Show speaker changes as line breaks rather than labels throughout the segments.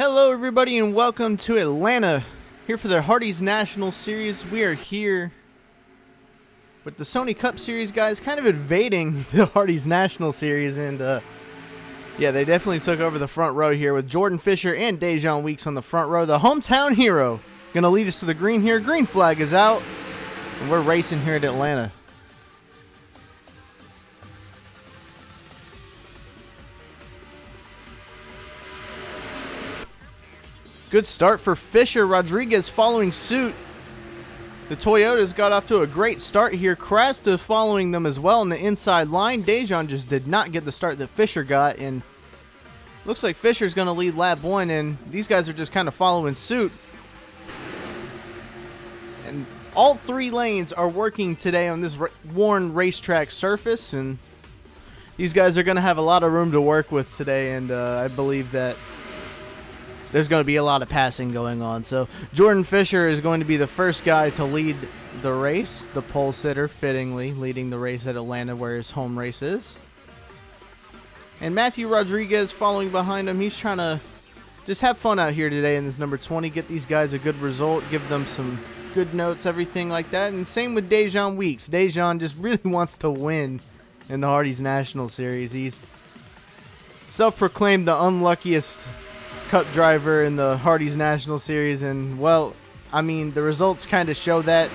Hello everybody and welcome to Atlanta, here for the Hardee's National Series. We are here with the Sony Cup Series guys, kind of invading the Hardee's National Series, and yeah, they definitely took over the front row here with Jordan Fisher and Dejon Weeks on the front row. The hometown hero going to lead us to the green here. Green flag is out, and we're racing here at Atlanta. Good start for Fisher. Rodriguez following suit. The Toyotas got off to a great start here. Crasta following them as well on the inside line. Dejon just did not get the start that Fisher got, and looks like Fisher's going to lead lap 1, and these guys are just kind of following suit. And all three lanes are working today on this worn racetrack surface, and these guys are going to have a lot of room to work with today, and I believe that there's going to be a lot of passing going on. So Jordan Fisher is going to be the first guy to lead the race. The pole sitter, fittingly, leading the race at Atlanta where his home race is. And Matthew Rodriguez following behind him. He's trying to just have fun out here today in this number 20. Get these guys a good result. Give them some good notes, everything like that. And same with Dejon Weeks. Dejon just really wants to win in the Hardee's National Series. He's self-proclaimed the unluckiest Cup driver in the Hardee's National Series, and well, I mean, the results kind of show that,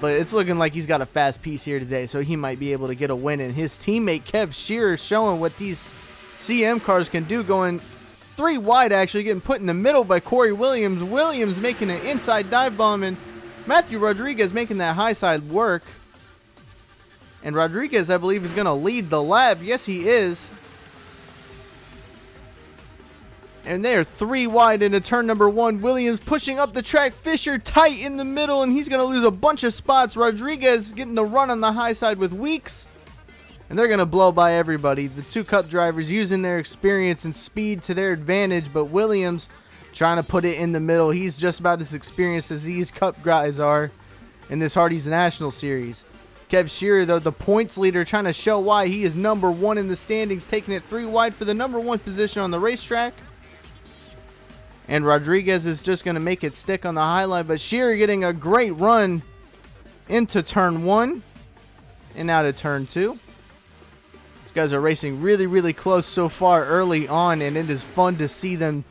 but it's looking like he's got a fast piece here today, so he might be able to get a win. And his teammate Kev Shearer showing what these CM cars can do, going 3 wide, actually getting put in the middle by Corey Williams. Williams making an inside dive bomb, and Matthew Rodriguez making that high side work. And Rodriguez, I believe, is going to lead the lap. Yes, he is. And they are 3 wide into turn number 1. Williams pushing up the track. Fisher tight in the middle, and he's going to lose a bunch of spots. Rodriguez getting the run on the high side with Weeks. And they're going to blow by everybody. The 2 Cup drivers using their experience and speed to their advantage, but Williams trying to put it in the middle. He's just about as experienced as these Cup guys are in this Hardee's National Series. Kev Shearer, though, the points leader, trying to show why he is number 1 in the standings, taking it 3 wide for the number 1 position on the racetrack. And Rodriguez is just going to make it stick on the high line. But Shearer getting a great run into turn 1 and out of turn 2. These guys are racing really, really close so far early on. And it is fun to see them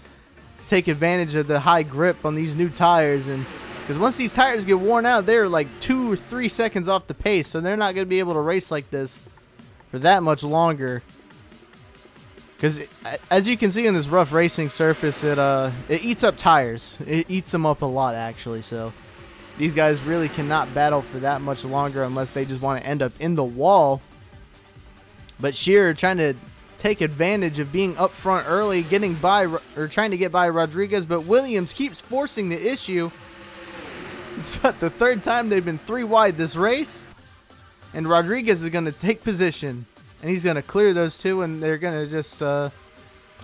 take advantage of the high grip on these new tires. And because once these tires get worn out, they're like 2 or 3 seconds off the pace. So they're not going to be able to race like this for that much longer. Because as you can see on this rough racing surface, it eats up tires. It eats them up a lot, actually. So these guys really cannot battle for that much longer unless they just want to end up in the wall. But Shearer trying to take advantage of being up front early, getting by, or trying to get by Rodriguez. But Williams keeps forcing the issue. It's about the 3rd time they've been 3 wide this race. And Rodriguez is going to take position. And he's going to clear those 2, and they're going to just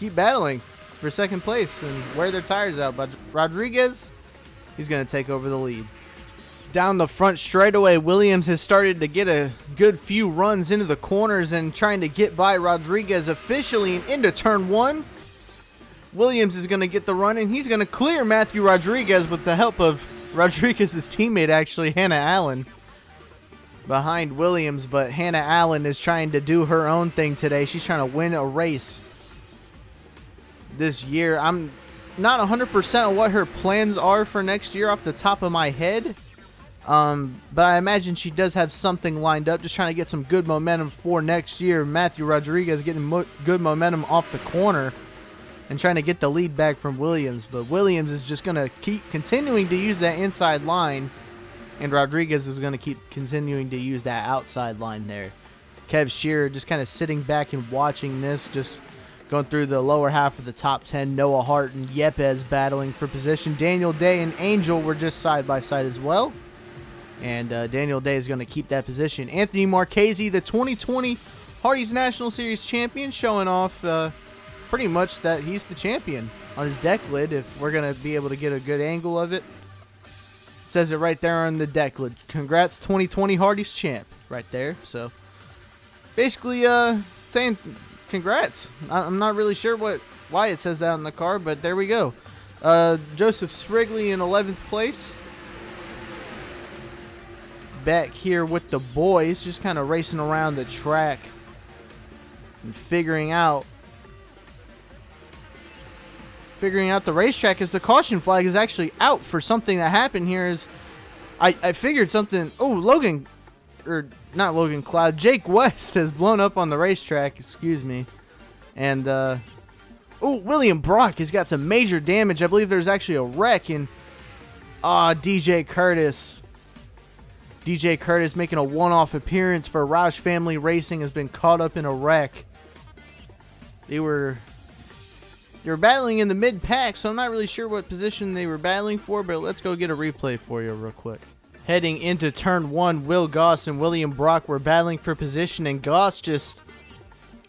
keep battling for 2nd place and wear their tires out. But Rodriguez, he's going to take over the lead. Down the front straightaway, Williams has started to get a good few runs into the corners and trying to get by Rodriguez officially and into turn 1. Williams is going to get the run, and he's going to clear Matthew Rodriguez with the help of Rodriguez's teammate, actually, Hannah Allen, behind Williams. But Hannah Allen is trying to do her own thing today. She's trying to win a race this year. I'm not 100% on what her plans are for next year off the top of my head. But I imagine she does have something lined up, just trying to get some good momentum for next year. Matthew Rodriguez getting good momentum off the corner and trying to get the lead back from Williams. But Williams is just going to keep continuing to use that inside line, and Rodriguez is going to keep continuing to use that outside line there. Kev Shearer just kind of sitting back and watching this, just going through the lower half of the top 10. Noah Hart and Yepes battling for position. Daniel Day and Angel were just side by side as well. And Daniel Day is going to keep that position. Anthony Marchese, the 2020 Hardee's National Series champion, showing off pretty much that he's the champion on his deck lid, if we're going to be able to get a good angle of it. Says it right there on the deck lid. Congrats 2020 Hardee's champ right there. So basically saying congrats. I'm not really sure what why it says that on the car, but there we go. Joseph Srigley in 11th place. Back here with the boys, just kind of racing around the track and figuring out the racetrack, as the caution flag is actually out for something that happened here. Is I figured something. Oh, not Logan Cloud, Jake West has blown up on the racetrack, excuse me. And William Brock has got some major damage. I believe there's actually a wreck, and DJ Curtis making a one-off appearance for Roush Family Racing has been caught up in a wreck. They were battling in the mid-pack, so I'm not really sure what position they were battling for, but let's go get a replay for you real quick. Heading into turn 1, Will Goss and William Brock were battling for position, and Goss just,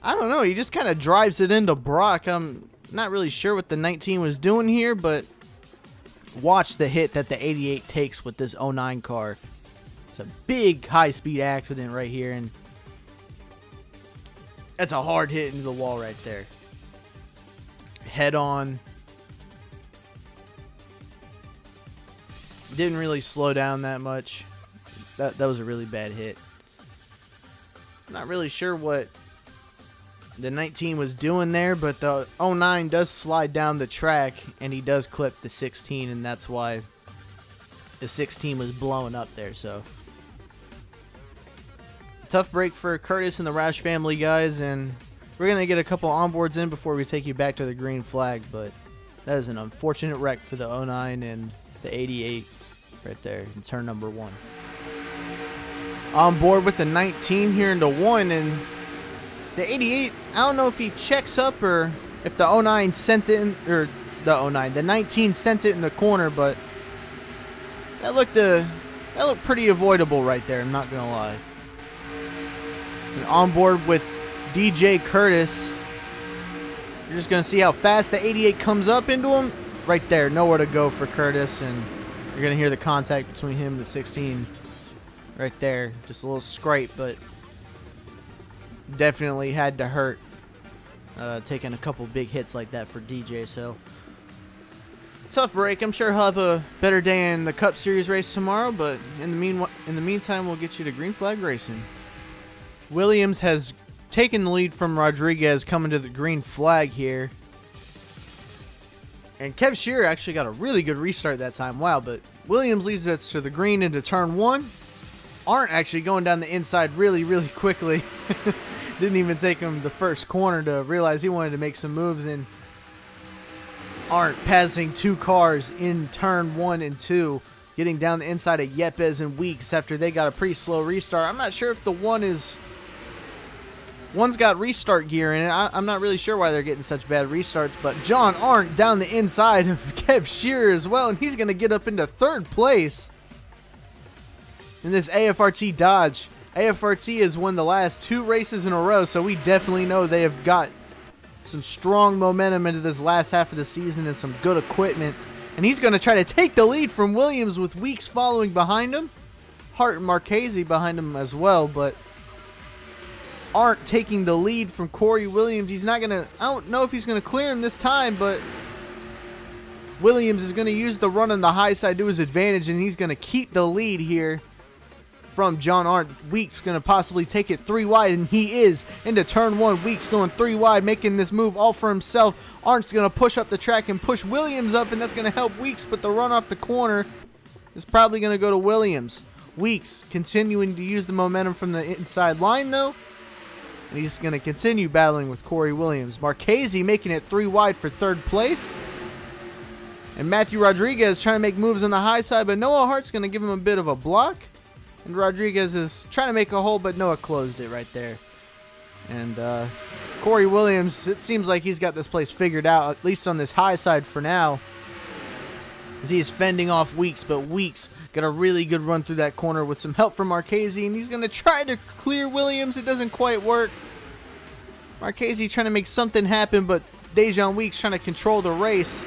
I don't know, he just kind of drives it into Brock. I'm not really sure what the 19 was doing here, but watch the hit that the 88 takes with this 09 car. It's a big high-speed accident right here, and that's a hard hit into the wall right there. Head on. Didn't really slow down that much. That was a really bad hit. Not really sure what the 19 was doing there, but the 09 does slide down the track, and he does clip the 16, and that's why the 16 was blowing up there. So tough break for Curtis and the Roush family guys, and we're going to get a couple onboards in before we take you back to the green flag, but that is an unfortunate wreck for the 09 and the 88 right there in turn number 1. On board with the 19 here into 1, and the 88, I don't know if he checks up or if the 09 sent it in, or the 19 sent it in the corner, but that looked pretty avoidable right there, I'm not going to lie. And on board with DJ Curtis, you're just going to see how fast the 88 comes up into him. Right there, nowhere to go for Curtis, and you're going to hear the contact between him and the 16 right there. Just a little scrape, but definitely had to hurt taking a couple big hits like that for DJ. So tough break. I'm sure he'll have a better day in the Cup Series race tomorrow, but in the meantime, we'll get you to green flag racing. Williams has taken the lead from Rodriguez coming to the green flag here. And Kev Shearer actually got a really good restart that time. Wow, but Williams leads us to the green into turn 1. Arndt actually going down the inside really, really quickly. Didn't even take him the first corner to realize he wanted to make some moves. And Arndt passing 2 cars in turn 1 and 2. Getting down the inside of Yepes and Weeks after they got a pretty slow restart. I'm not sure if the one's got restart gear in it. I'm not really sure why they're getting such bad restarts, but John Arndt down the inside of Kev Shearer as well, and he's going to get up into 3rd place in this AFRT Dodge. AFRT has won the last 2 races in a row, so we definitely know they have got some strong momentum into this last half of the season and some good equipment. And he's going to try to take the lead from Williams with Weeks following behind him. Hart and Marchese behind him as well, but Arndt taking the lead from Corey Williams. He's not going to, I don't know if he's going to clear him this time, but Williams is going to use the run on the high side to his advantage, and he's going to keep the lead here from John Arndt. Weeks going to possibly take it 3 wide, and he is into turn 1. Weeks going 3 wide, making this move all for himself. Arndt's going to push up the track and push Williams up, and that's going to help Weeks, but the run off the corner is probably going to go to Williams. Weeks continuing to use the momentum from the inside line, though. And he's going to continue battling with Corey Williams. Marchese making it 3 wide for 3rd place. And Matthew Rodriguez trying to make moves on the high side, but Noah Hart's going to give him a bit of a block. And Rodriguez is trying to make a hole, but Noah closed it right there. And Corey Williams, it seems like he's got this place figured out, at least on this high side for now, as he's fending off Weeks, but Weeks got a really good run through that corner with some help from Marchese, and he's going to try to clear Williams. It doesn't quite work. Marchese trying to make something happen, but Dejan Weeks trying to control the race.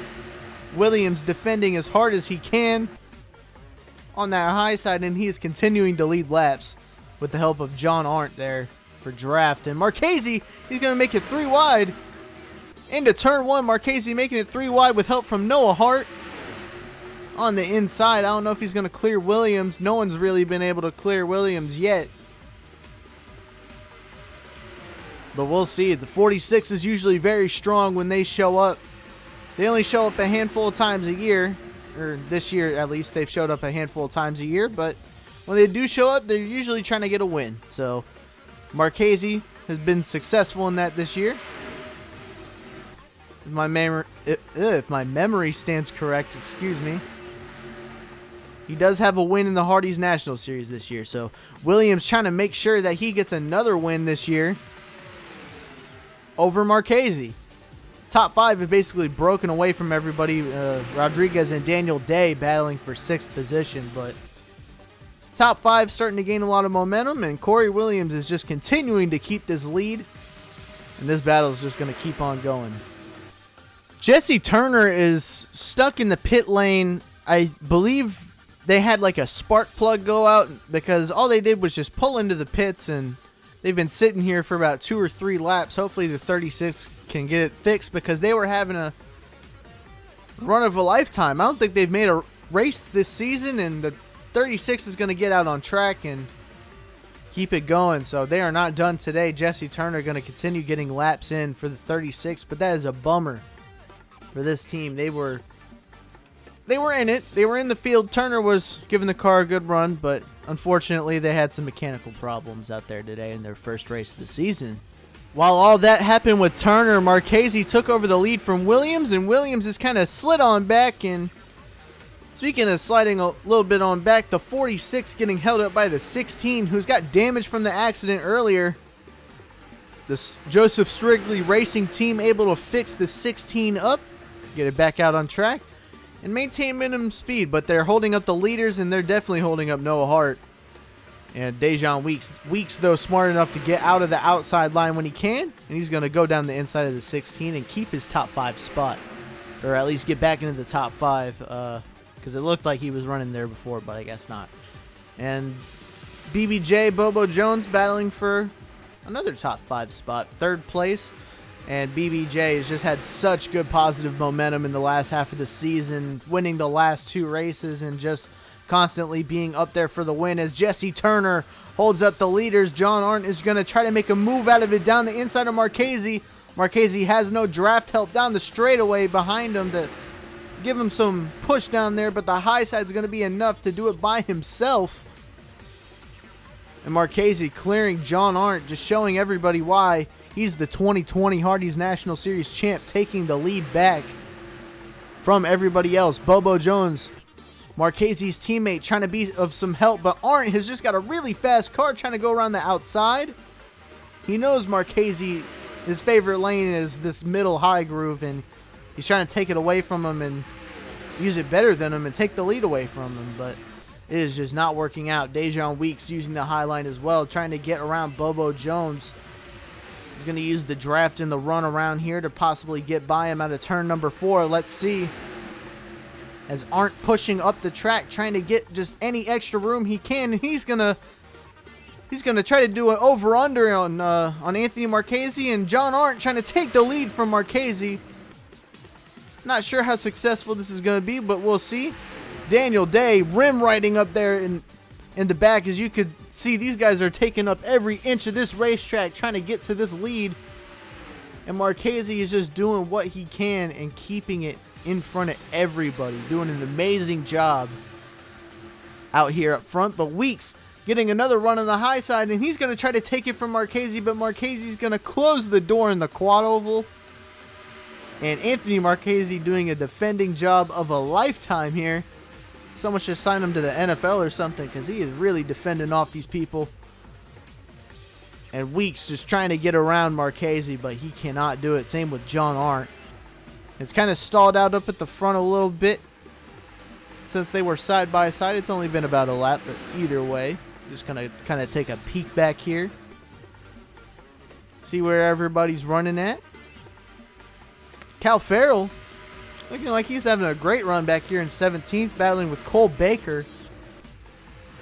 Williams defending as hard as he can on that high side, and he is continuing to lead laps with the help of John Arndt there for draft. And Marchese, he's going to make it 3 wide. Into turn one, Marchese making it 3 wide with help from Noah Hart. On the inside, I don't know if he's going to clear Williams. No one's really been able to clear Williams yet. But we'll see. The 46 is usually very strong when they show up. They only show up a handful of times a year. Or this year, at least, they've showed up a handful of times a year. But when they do show up, they're usually trying to get a win. So Marchese has been successful in that this year. If my memory stands correct, excuse me. He does have a win in the Hardee's National Series this year. So Williams trying to make sure that he gets another win this year over Marchese. Top 5 have basically broken away from everybody. Rodriguez and Daniel Day battling for 6th position. But top 5 starting to gain a lot of momentum. And Corey Williams is just continuing to keep this lead. And this battle is just going to keep on going. Jesse Turner is stuck in the pit lane. I believe they had like a spark plug go out because all they did was just pull into the pits, and they've been sitting here for about 2 or 3 laps. Hopefully the 36 can get it fixed because they were having a run of a lifetime. I don't think they've made a race this season, and the 36 is going to get out on track and keep it going. So they are not done today. Jesse Turner going to continue getting laps in for the 36, but that is a bummer for this team. They were in it. They were in the field. Turner was giving the car a good run, but unfortunately they had some mechanical problems out there today in their first race of the season. While all that happened with Turner, Marchese took over the lead from Williams, and Williams has kind of slid on back. And speaking of sliding a little bit on back, the 46 getting held up by the 16, who's got damage from the accident earlier. The Joseph Srigley racing team able to fix the 16 up, get it back out on track, and maintain minimum speed. But they're holding up the leaders, and they're definitely holding up Noah Hart. And Dejon Weeks, though, smart enough to get out of the outside line when he can, and he's going to go down the inside of the 16 and keep his top 5 spot, or at least get back into the top 5, because it looked like he was running there before, but I guess not. And BBJ, Bobo Jones, battling for another top 5 spot, 3rd place. And BBJ has just had such good positive momentum in the last half of the season, winning the last 2 races and just constantly being up there for the win. As Jesse Turner holds up the leaders, John Arndt is going to try to make a move out of it down the inside of Marchese. Marchese has no draft help down the straightaway behind him to give him some push down there, but the high side is going to be enough to do it by himself. And Marchese clearing John Arndt, just showing everybody why he's the 2020 Hardee's National Series champ, taking the lead back from everybody else. Bobo Jones, Marchese's teammate, trying to be of some help, but Arndt has just got a really fast car trying to go around the outside. He knows Marchese, his favorite lane is this middle high groove, and he's trying to take it away from him and use it better than him and take the lead away from him, but it is just not working out. Dejon Weeks using the high line as well, trying to get around Bobo Jones. He's going to use the draft and the run around here to possibly get by him out of turn number 4. Let's see. As Arndt pushing up the track, trying to get just any extra room he can, and he's gonna try to do an over/under on Anthony Marchese, and John Arndt trying to take the lead from Marchese. Not sure how successful this is going to be, but we'll see. Daniel Day rim riding up there in the back. As you could see, these guys are taking up every inch of this racetrack trying to get to this lead, and Marchese is just doing what he can and keeping it in front of everybody, doing an amazing job out here up front. But Weeks getting another run on the high side, and he's going to try to take it from Marchese, but Marchese's going to close the door in the quad oval. And Anthony Marchese doing a defending job of a lifetime here. Someone should sign him to the NFL or something, because he is really defending off these people. And Weeks just trying to get around Marchese, but he cannot do it. Same with John Arndt. It's kind of stalled out up at the front a little bit since they were side by side. It's only been about a lap, but either way, just gonna kind of take a peek back here, see where everybody's running at. Cal Farrell looking like he's having a great run back here in 17th, battling with Cole Baker.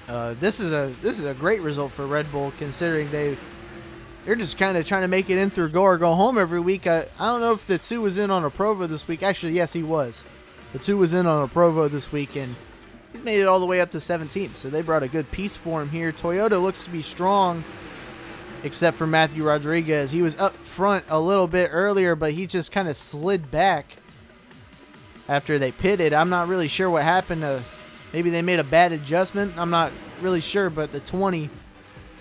This is a great result for Red Bull, considering they they're just kind of trying to make it in through go or go home every week. I don't know if the 2 was in on a Provo this week. Actually, yes, he was. The 2 was in on a Provo this week, and he made it all the way up to 17th, so they brought a good piece for him here. Toyota looks to be strong, except for Matthew Rodriguez. He was up front a little bit earlier, but he just kind of slid back after they pitted. I'm not really sure what happened. Maybe they made a bad adjustment. I'm not really sure, but the 20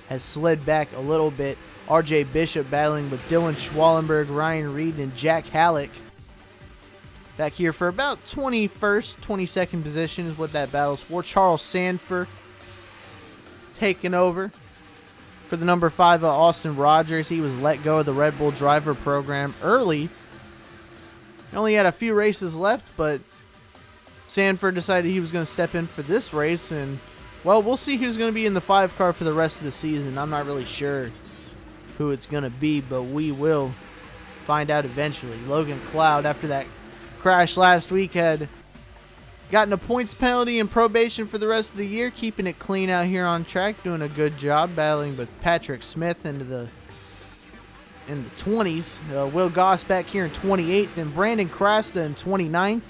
has slid back a little bit. RJ Bishop battling with Dylan Schwallenberg, Ryan Reed, and Jack Halleck. Back here for about 21st, 22nd position is what that battle's for. Charles Sanford taking over for the number 5 Austin Rogers. He was let go of the Red Bull driver program early. He only had a few races left, but Sanford decided he was going to step in for this race, and well, we'll see who's going to be in the 5 car for the rest of the season. I'm not really sure who it's going to be, but we will find out eventually. Logan Cloud, after that crash last week, had gotten a points penalty and probation for the rest of the year, keeping it clean out here on track, doing a good job battling with Patrick Smith in the 20s. Will Goss back here in 28th, and Brandon Crasta in 29th.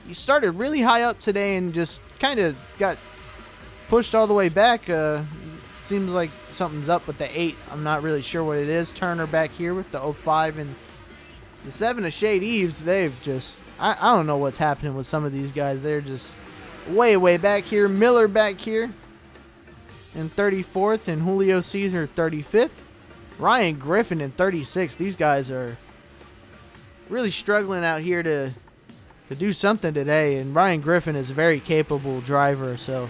He started really high up today and just kind of got pushed all the way back. Seems like something's up with the 8. I'm not really sure what it is. Turner back here with the 05, and the 7 of Shade Eves. They've just, I don't know what's happening with some of these guys. They're just way back here. Miller back here in 34th, and Julio Caesar 35th. Ryan Griffin in 36th. These guys are really struggling out here to do something today, and Ryan Griffin is a very capable driver, so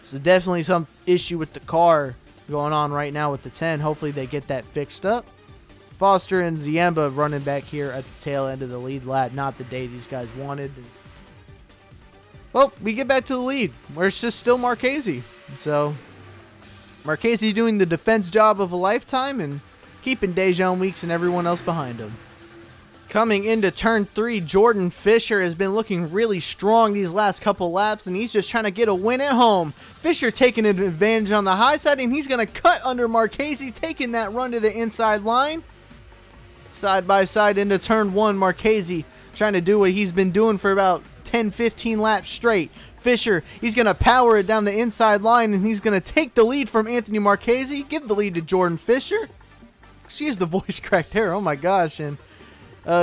this is definitely some issue with the car going on right now with the 10. Hopefully they get that fixed up. Foster and Ziemba running back here at the tail end of the lead lap. Not the day these guys wanted. Well, we get back to the lead, where it's just still Marchese. So Marchese doing the defense job of a lifetime and keeping Dejon Weeks and everyone else behind him. Coming into turn 3, Jordan Fisher has been looking really strong these last couple laps, and he's just trying to get a win at home. Fisher taking an advantage on the high side, and he's going to cut under Marchese, taking that run to the inside line. Side by side into turn 1, Marchese trying to do what he's been doing for about 10-15 laps straight. Fisher, he's going to power it down the inside line, and he's going to take the lead from Anthony Marchese, give the lead to Jordan Fisher. Excuse the voice crack there, oh my gosh, and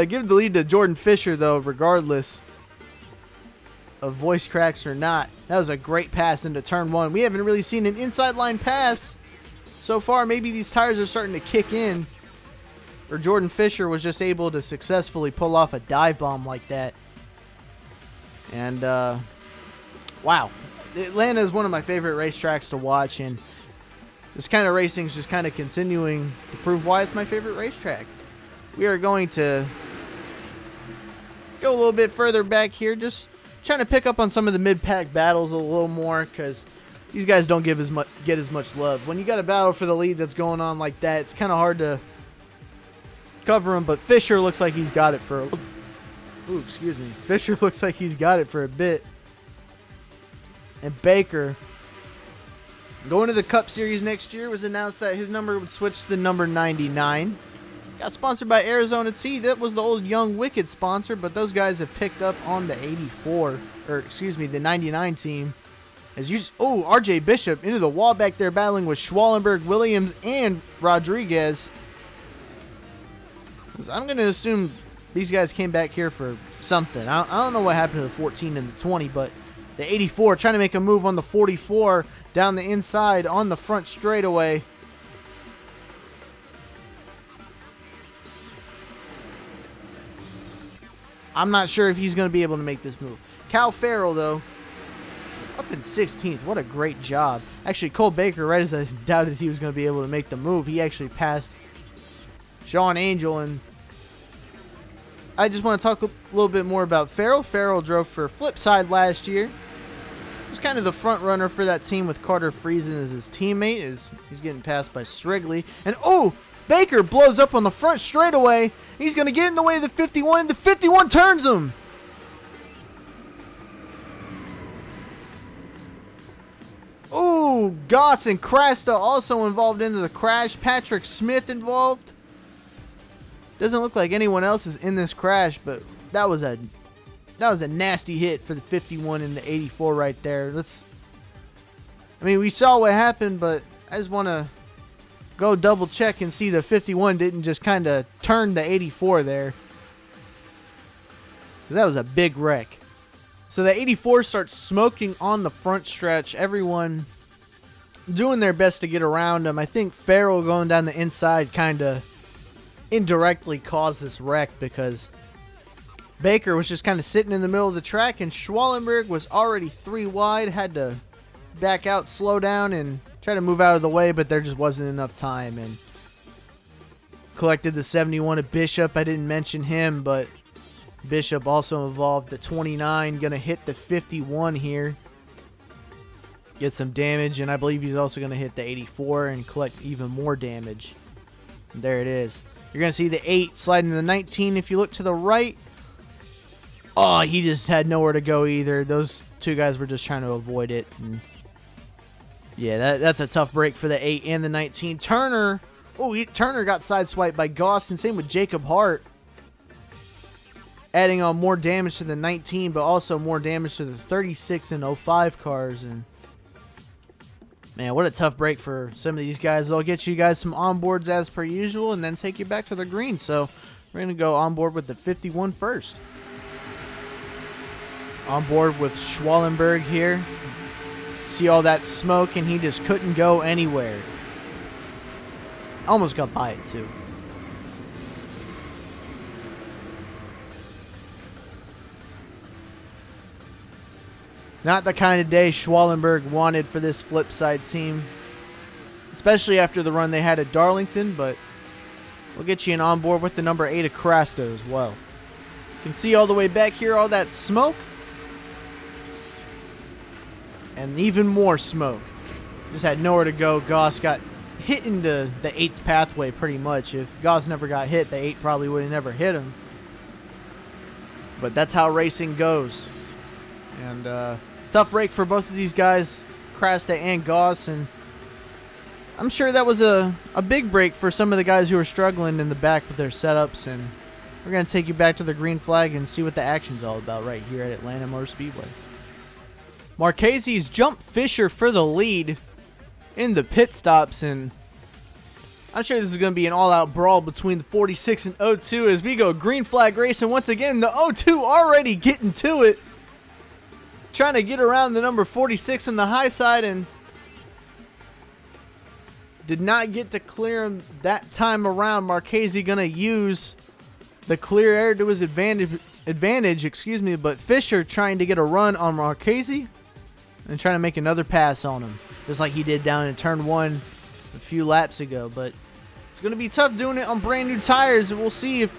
give the lead to Jordan Fisher, though, regardless of voice cracks or not. That was a great pass into turn 1. We haven't really seen an inside line pass so far. Maybe these tires are starting to kick in, or Jordan Fisher was just able to successfully pull off a dive bomb like that. And, wow. Atlanta is one of my favorite racetracks to watch, and this kind of racing is just kind of continuing to prove why it's my favorite racetrack. We are going to go a little bit further back here, just trying to pick up on some of the mid-pack battles a little more, because these guys don't get as much love. When you got a battle for the lead that's going on like that, it's kind of hard to cover them, but Fisher looks like he's got it for Fisher looks like he's got it for a bit. And Baker, going to the Cup Series next year, was announced that his number would switch to the number 99. Got sponsored by Arizona Tea. That was the old Young Wicked sponsor, but those guys have picked up on the the 99 team. RJ Bishop into the wall back there, battling with Schwallenberg, Williams, and Rodriguez. I'm going to assume these guys came back here for something. I don't know what happened to the 14 and the 20, but the 84 trying to make a move on the 44 down the inside on the front straightaway. I'm not sure if he's going to be able to make this move. Cal Farrell, though, up in 16th. What a great job. Actually, Cole Baker, right as I doubted he was going to be able to make the move, he actually passed Sean Angel. And I just want to talk a little bit more about Farrell. Farrell drove for Flipside last year. He was kind of the front runner for that team with Carter Friesen as his teammate, as he's getting passed by Srigley. And Baker blows up on the front straightaway. He's going to get in the way of the 51, and the 51 turns him. Ooh, Goss and Krasta also involved into the crash. Patrick Smith involved. Doesn't look like anyone else is in this crash, but that was a nasty hit for the 51 and the 84 right there. I mean, we saw what happened, but I just want to go double check and see the 51 didn't just kind of turn the 84 there. That was a big wreck. So the 84 starts smoking on the front stretch. Everyone doing their best to get around him. I think Farrell going down the inside kind of indirectly caused this wreck because Baker was just kind of sitting in the middle of the track and Schwallenberg was already 3 wide, had to back out, slow down, and try to move out of the way, but there just wasn't enough time. And collected the 71 of Bishop. I didn't mention him, but Bishop also involved. The 29 going to hit the 51 here. Get some damage, and I believe he's also going to hit the 84 and collect even more damage. And there it is. You're going to see the 8 sliding to the 19 if you look to the right. Oh, he just had nowhere to go either. Those 2 guys were just trying to avoid it. And yeah, that's a tough break for the 8 and the 19. Turner, Turner got sideswiped by Goss, and same with Jacob Hart. Adding on more damage to the 19, but also more damage to the 36 and 05 cars. And man, what a tough break for some of these guys. They'll get you guys some onboards as per usual and then take you back to the green. So we're going to go on board with the 51 first. On board with Schwallenberg here. See all that smoke, and he just couldn't go anywhere. Almost got by it, too. Not the kind of day Schwallenberg wanted for this Flipside team. Especially after the run they had at Darlington, but we'll get you an onboard with the number 8 of Krasta as well. You can see all the way back here all that smoke. And even more smoke. Just had nowhere to go. Goss got hit into the 8's pathway pretty much. If Goss never got hit, the 8 probably would have never hit him. But that's how racing goes. And tough break for both of these guys, Krasta and Goss. And I'm sure that was a big break for some of the guys who were struggling in the back with their setups. And we're going to take you back to the green flag and see what the action's all about right here at Atlanta Motor Speedway. Marchese's jumped Fisher for the lead in the pit stops, and I'm sure this is going to be an all-out brawl between the 46 and 02 as we go green flag racing once again. The 02 already getting to it, trying to get around the number 46 on the high side, and did not get to clear him that time around. Marchese going to use the clear air to his advantage, but Fisher trying to get a run on Marchese and trying to make another pass on him, just like he did down in turn 1 a few laps ago. But it's going to be tough doing it on brand new tires, and we'll see if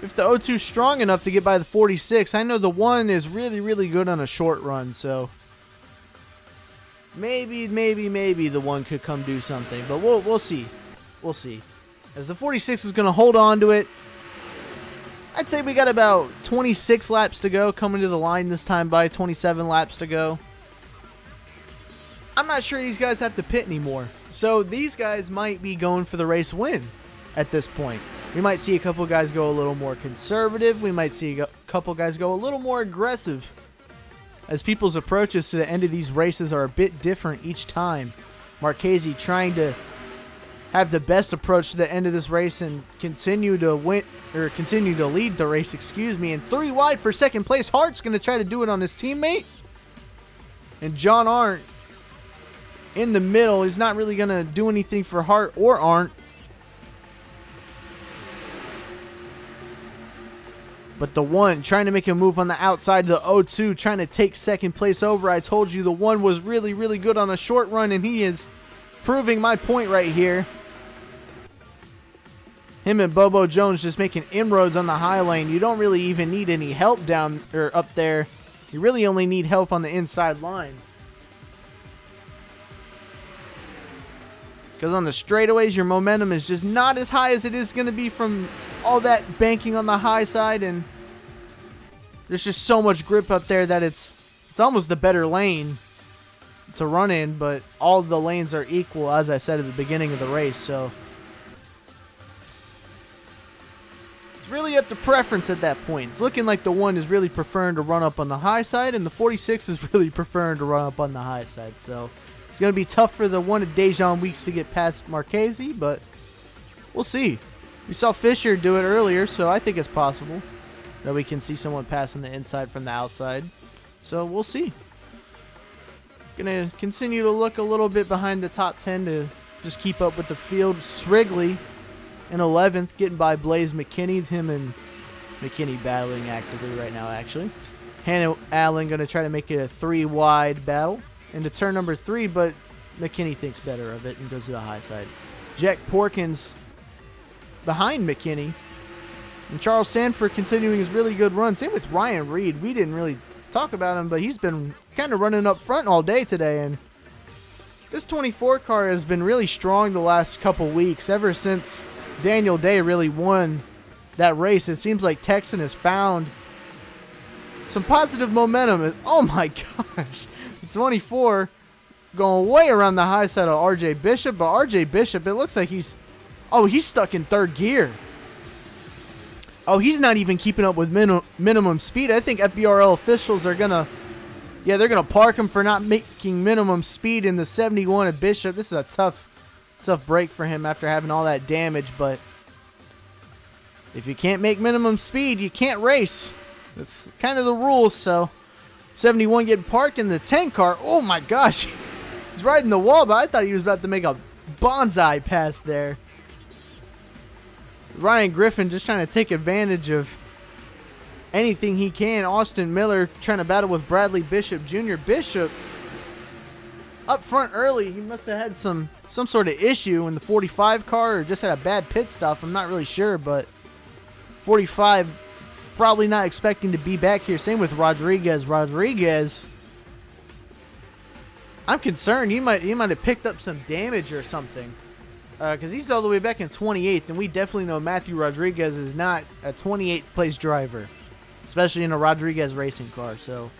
the O2 is strong enough to get by the 46. I know the 1 is really, really good on a short run, so maybe the 1 could come do something. But we'll see. We'll see. As the 46 is going to hold on to it. I'd say we got about 26 laps to go, coming to the line this time by 27 laps to go. I'm not sure these guys have to pit anymore. So these guys might be going for the race win at this point. We might see a couple guys go a little more conservative. We might see a couple guys go a little more aggressive, as people's approaches to the end of these races are a bit different each time. Marchese trying to have the best approach to the end of this race and continue to lead the race, and 3 wide for second place. Hart's going to try to do it on his teammate. And John Arndt in the middle. He's not really going to do anything for Hart or Arndt. But the 1 trying to make a move on the outside. The 02 trying to take second place over. I told you the 1 was really, really good on a short run, and he is proving my point right here. Him and Bobo Jones just making inroads on the high lane. You don't really even need any help down or up there. You really only need help on the inside line. Because on the straightaways, your momentum is just not as high as it is going to be from all that banking on the high side. And there's just so much grip up there that it's almost the better lane. to run in, but all the lanes are equal, as I said at the beginning of the race, so it's really up to preference at that point. It's looking like the 1 is really preferring to run up on the high side, and the 46 is really preferring to run up on the high side, so it's going to be tough for the 1 of Dejan Weeks to get past Marchese, but we'll see. We saw Fisher do it earlier, so I think it's possible that we can see someone passing the inside from the outside. So we'll see. Gonna continue to look a little bit behind the top 10 to just keep up with the field. Srigley in 11th, getting by Blaze McKinney. Him and McKinney battling actively right now, actually. Hannah Allen gonna try to make it a 3-wide battle into turn number 3, but McKinney thinks better of it and goes to the high side. Jack Porkins behind McKinney. And Charles Sanford continuing his really good run. Same with Ryan Reed. We didn't really talk about him, but he's been kind of running up front all day today. And this 24 car has been really strong the last couple weeks. Ever since Daniel Day really won that race, it seems like Texan has found some positive momentum. Oh my gosh. The 24 going way around the high side of RJ Bishop. But RJ Bishop, it looks like he's stuck in 3rd gear. Oh, he's not even keeping up with minimum speed. I think FBRL officials are going to, they're going to park him for not making minimum speed in the 71 of Bishop. This is a tough break for him after having all that damage. But if you can't make minimum speed, you can't race. That's kind of the rules. So 71 getting parked in the 10 car. Oh my gosh. He's riding the wall, but I thought he was about to make a bonsai pass there. Ryan Griffin just trying to take advantage of anything he can. Austin Miller trying to battle with Bradley Bishop Jr. Bishop up front early. He must have had some sort of issue in the 45 car or just had a bad pit stop. I'm not really sure, but 45 probably not expecting to be back here. Same with Rodriguez. Rodriguez, I'm concerned he might have picked up some damage or something. Because he's all the way back in 28th, and we definitely know Matthew Rodriguez is not a 28th place driver, especially in a Rodriguez racing car. So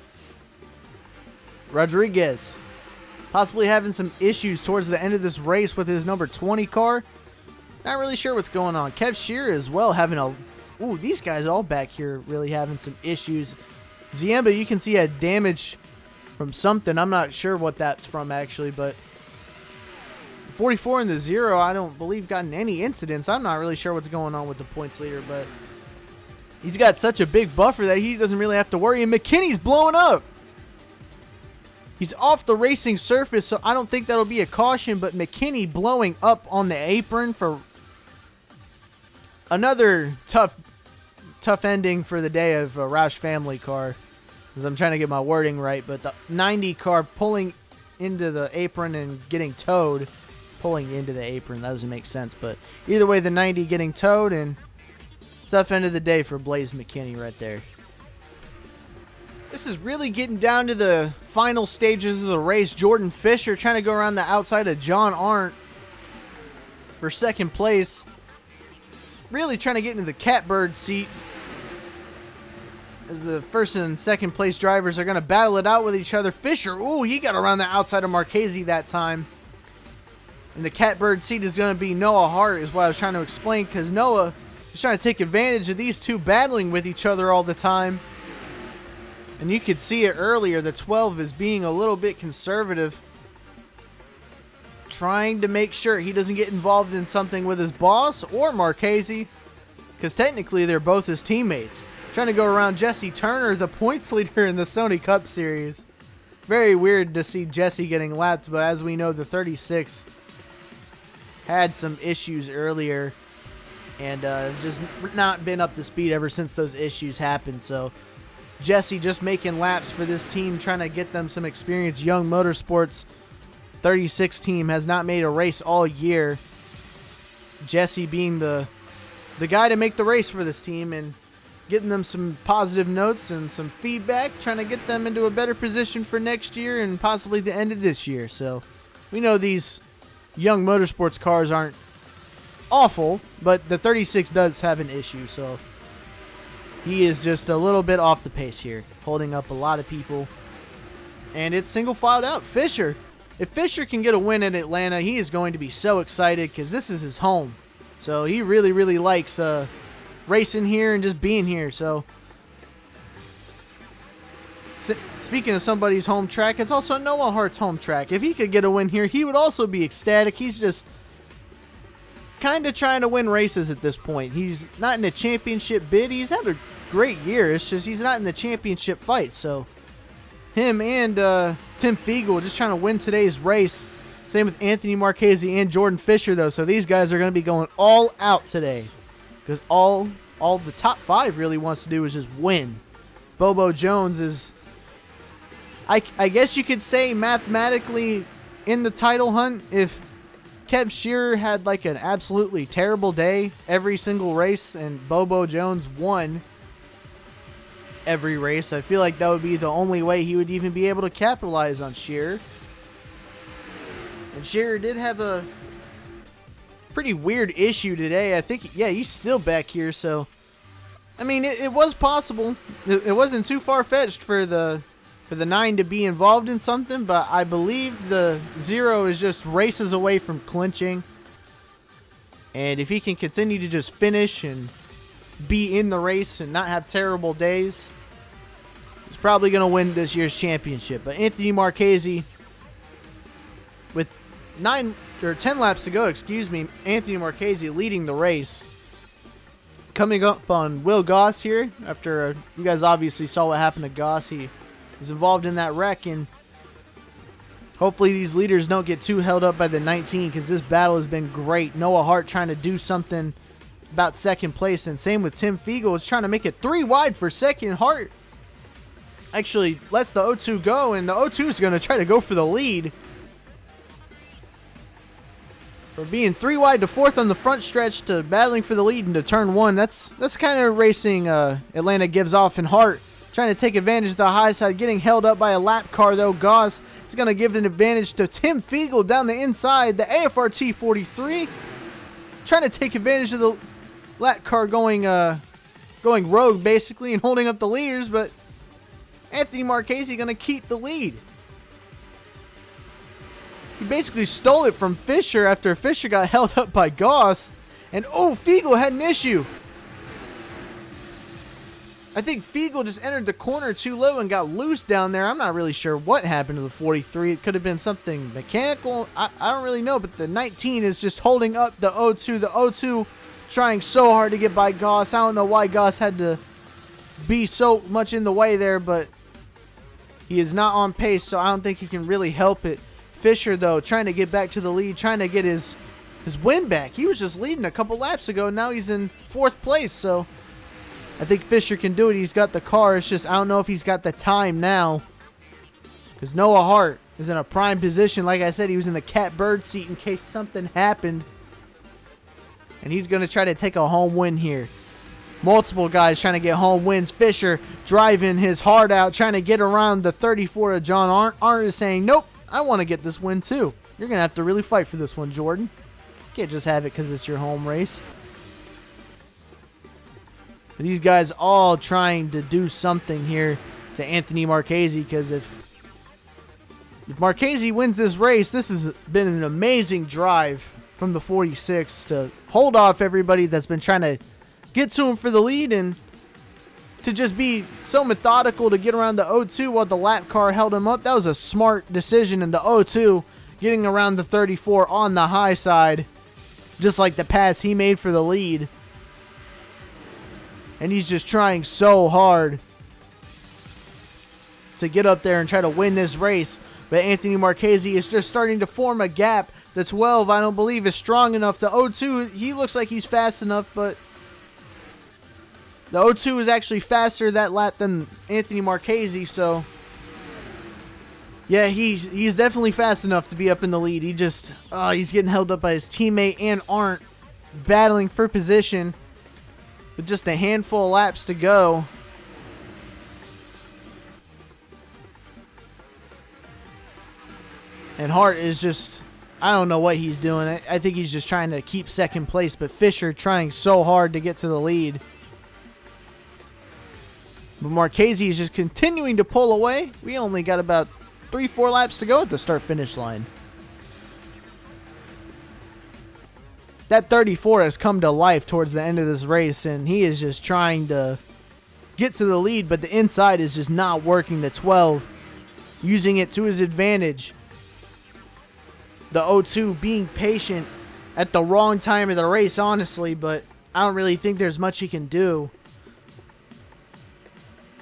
Rodriguez possibly having some issues towards the end of this race with his number 20 car. Not really sure what's going on. Kev Shearer as well having a... Ooh, these guys all back here really having some issues. Ziemba, you can see had damage from something. I'm not sure what that's from, actually, but... 44 in the 0, I don't believe gotten any incidents. I'm not really sure what's going on with the points leader, but he's got such a big buffer that he doesn't really have to worry. And McKinney's blowing up. He's off the racing surface, so I don't think that'll be a caution, but McKinney blowing up on the apron for another tough ending for the day of a Roush family car, because I'm trying to get my wording right, but the 90 car pulling into the apron and getting towed. Pulling into the apron, that doesn't make sense, but either way, the 90 getting towed, and tough end of the day for Blaze McKinney right there. This is really getting down to the final stages of the race. Jordan Fisher trying to go around the outside of John Arndt for 2nd place. Really trying to get into the catbird seat, as the 1st and 2nd place drivers are going to battle it out with each other. Fisher, ooh, he got around the outside of Marchese that time. And the catbird seat is going to be Noah Hart, is what I was trying to explain, because Noah is trying to take advantage of these two battling with each other all the time. And you could see it earlier, the 12 is being a little bit conservative, trying to make sure he doesn't get involved in something with his boss or Marchese, because technically they're both his teammates. Trying to go around Jesse Turner, the points leader in the Sony Cup Series. Very weird to see Jesse getting lapped, but as we know, the 36 had some issues earlier and just not been up to speed ever since those issues happened. So Jesse just making laps for this team, trying to get them some experience. Young Motorsports 36 team has not made a race all year. Jesse being the guy to make the race for this team and getting them some positive notes and some feedback, trying to get them into a better position for next year and possibly the end of this year. So we know these Young Motorsports cars aren't awful, but the 36 does have an issue, so he is just a little bit off the pace here, holding up a lot of people. And it's single filed out. Fisher. If Fisher can get a win in Atlanta, he is going to be so excited because this is his home. So he really, really likes racing here and just being here. So speaking of somebody's home track, it's also Noah Hart's home track. If he could get a win here, he would also be ecstatic. He's just kind of trying to win races at this point. He's not in a championship bid. He's had a great year. It's just he's not in the championship fight. So him and Tim Fiegel just trying to win today's race. Same with Anthony Marchese and Jordan Fisher, though. So these guys are going to be going all out today because all the top 5 really wants to do is just win. Bobo Jones is, I guess you could say, mathematically in the title hunt. If Kev Shearer had like an absolutely terrible day every single race and Bobo Jones won every race, I feel like that would be the only way he would even be able to capitalize on Shearer. And Shearer did have a pretty weird issue today. I think, yeah, he's still back here. So, I mean, it was possible. It wasn't too far-fetched for the 9 to be involved in something, but I believe the 0 is just races away from clinching. And if he can continue to just finish and be in the race and not have terrible days, he's probably going to win this year's championship. But Anthony Marchese, with 10 laps to go, Anthony Marchese leading the race. Coming up on Will Goss here, after you guys obviously saw what happened to Goss. He was involved in that wreck, and hopefully these leaders don't get too held up by the 19 because this battle has been great. Noah Hart trying to do something about second place, and same with Tim Fiegel is trying to make it 3 wide for second. Hart actually lets the 0-2 go, and the 0-2 is going to try to go for the lead. From being 3 wide to 4th on the front stretch to battling for the lead into turn 1. That's kind of racing Atlanta gives off, and Hart trying to take advantage of the high side, getting held up by a lap car though. Goss is going to give an advantage to Tim Fiegel down the inside. The AFRT 43 trying to take advantage of the lap car going rogue basically and holding up the leaders, but Anthony Marchese going to keep the lead. He basically stole it from Fisher after Fisher got held up by Goss. And Fiegel had an issue. I think Fiegel just entered the corner too low and got loose down there. I'm not really sure what happened to the 43. It could have been something mechanical. I don't really know, but the 19 is just holding up the 0-2. The 0-2 trying so hard to get by Goss. I don't know why Goss had to be so much in the way there, but he is not on pace, so I don't think he can really help it. Fisher, though, trying to get back to the lead, trying to get his win back. He was just leading a couple laps ago, and now he's in 4th place, so I think Fisher can do it. He's got the car. It's just I don't know if he's got the time now, because Noah Hart is in a prime position. Like I said, he was in the catbird seat in case something happened, and he's going to try to take a home win here. Multiple guys trying to get home wins. Fisher driving his heart out, trying to get around the 34 of John Arndt. Arndt is saying, nope, I want to get this win too. You're going to have to really fight for this one, Jordan. You can't just have it because it's your home race. These guys all trying to do something here to Anthony Marchese, because if Marchese wins this race, this has been an amazing drive from the 46 to hold off everybody that's been trying to get to him for the lead, and to just be so methodical to get around the 0-2 while the lap car held him up. That was a smart decision, and the 0-2 getting around the 34 on the high side, just like the pass he made for the lead. And he's just trying so hard to get up there and try to win this race. But Anthony Marchese is just starting to form a gap. The 12, I don't believe, is strong enough. The 0-2, he looks like he's fast enough, but the 0-2 is actually faster that lap than Anthony Marchese, so yeah, he's definitely fast enough to be up in the lead. He just, he's getting held up by his teammate and Arndt, battling for position with just a handful of laps to go. And Hart is just, I don't know what he's doing. I think he's just trying to keep second place, but Fisher trying so hard to get to the lead. But Marchese is just continuing to pull away. We only got about 3-4 laps to go at the start-finish line. That 34 has come to life towards the end of this race, and he is just trying to get to the lead, but the inside is just not working. The 12 using it to his advantage. The 02 being patient at the wrong time of the race, honestly, but I don't really think there's much he can do.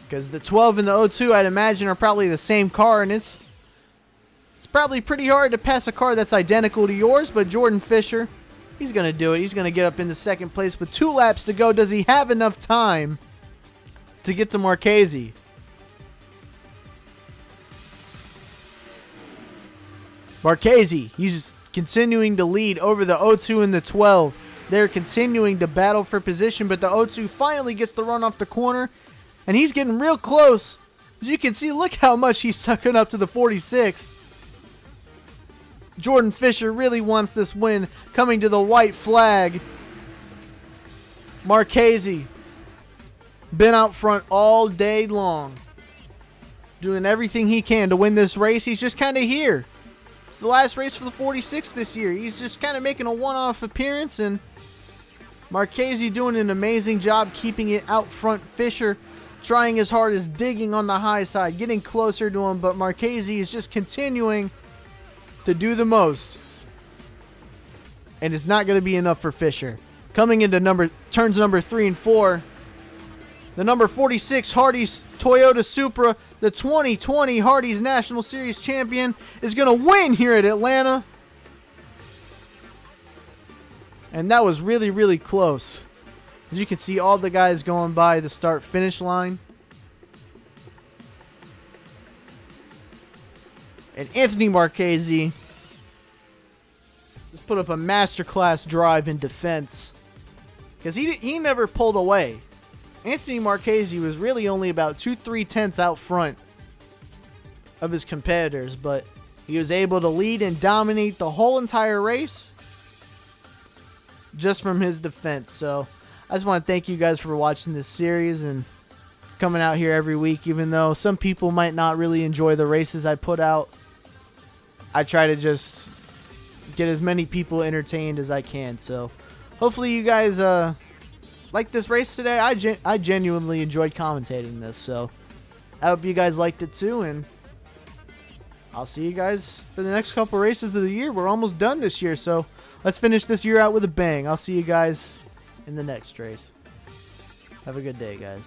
Because the 12 and the 02, I'd imagine, are probably the same car, and it's probably pretty hard to pass a car that's identical to yours, but Jordan Fisher, he's going to do it. He's going to get up into second place with 2 laps to go. Does he have enough time to get to Marchese? Marchese, he's continuing to lead over the 02 and the 12. They're continuing to battle for position, but the 02 finally gets the run off the corner, and he's getting real close. As you can see, look how much he's sucking up to the 46. Jordan Fisher really wants this win, coming to the white flag. Marchese, been out front all day long, doing everything he can to win this race. He's just kind of here. It's the last race for the 46 this year. He's just kind of making a one-off appearance, and Marchese doing an amazing job keeping it out front. Fisher trying his hardest, digging on the high side, getting closer to him, but Marchese is just continuing to do the most. And it's not going to be enough for Fisher. Coming into turns number 3 and 4, the number 46 Hardee's Toyota Supra, the 2020 Hardee's National Series champion, is going to win here at Atlanta. And that was really, really close. As you can see, all the guys going by the start-finish line. And Anthony Marchese just put up a masterclass drive in defense, because he never pulled away. Anthony Marchese was really only about 2-3 tenths out front of his competitors, but he was able to lead and dominate the whole entire race just from his defense. So I just want to thank you guys for watching this series and coming out here every week. Even though some people might not really enjoy the races I put out, I try to just get as many people entertained as I can. So hopefully you guys like this race today. I genuinely enjoyed commentating this, so I hope you guys liked it too, and I'll see you guys for the next couple races of the year. We're almost done this year, so let's finish this year out with a bang. I'll see you guys in the next race. Have a good day, guys.